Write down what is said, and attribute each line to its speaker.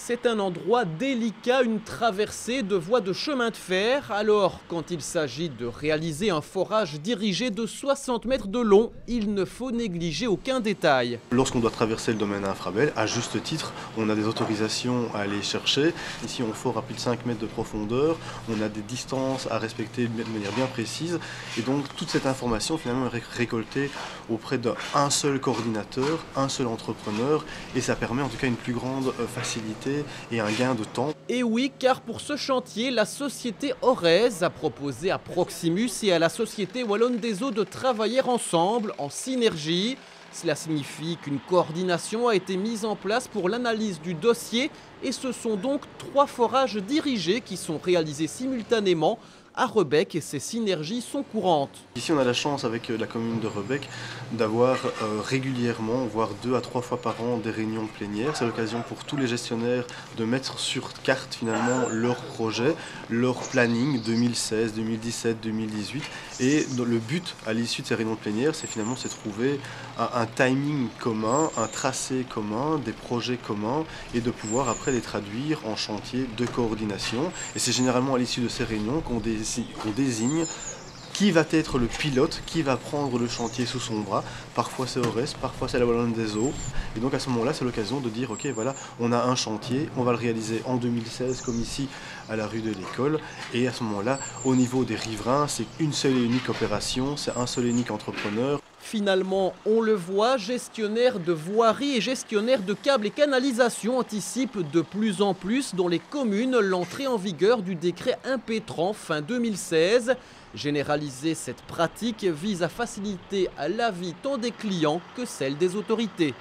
Speaker 1: C'est un endroit délicat, une traversée de voies de chemin de fer. Alors, quand il s'agit de réaliser un forage dirigé de 60 mètres de long, il ne faut négliger aucun détail.
Speaker 2: Lorsqu'on doit traverser le domaine infrabel, à juste titre, on a des autorisations à aller chercher. Ici, on fore à plus de 5 mètres de profondeur, on a des distances à respecter de manière bien précise. Et donc, toute cette information, finalement, est récoltée auprès d'un seul coordinateur, un seul entrepreneur. Et ça permet en tout cas une plus grande facilité et un gain de temps.
Speaker 1: Et oui, car pour ce chantier, la société Orez a proposé à Proximus et à la société Wallonne des Eaux de travailler ensemble, en synergie. Cela signifie qu'une coordination a été mise en place pour l'analyse du dossier et ce sont donc 3 forages dirigés qui sont réalisés simultanément à Rebec et ces synergies sont courantes.
Speaker 2: Ici on a la chance avec la commune de Rebec d'avoir régulièrement, voire 2 à 3 fois par an, des réunions plénières. C'est l'occasion pour tous les gestionnaires de mettre sur carte finalement leur projet, leur planning 2016, 2017, 2018. Et le but à l'issue de ces réunions plénières, c'est finalement trouver un timing commun, un tracé commun, des projets communs et de pouvoir après les traduire en chantier de coordination. Et c'est généralement à l'issue de ces réunions qu'on désigne qui va être le pilote, qui va prendre le chantier sous son bras. Parfois c'est Orez, parfois c'est la Wallonne des Eaux. Et donc à ce moment-là, c'est l'occasion de dire, ok, voilà, on a un chantier, on va le réaliser en 2016, comme ici à la rue de l'École. Et à ce moment-là, au niveau des riverains, c'est une seule et unique opération, c'est un seul et unique entrepreneur.
Speaker 1: Finalement, on le voit, gestionnaires de voirie et gestionnaires de câbles et canalisations anticipent de plus en plus dans les communes l'entrée en vigueur du décret impétrant fin 2016. Généraliser cette pratique vise à faciliter la vie tant des clients que celle des autorités.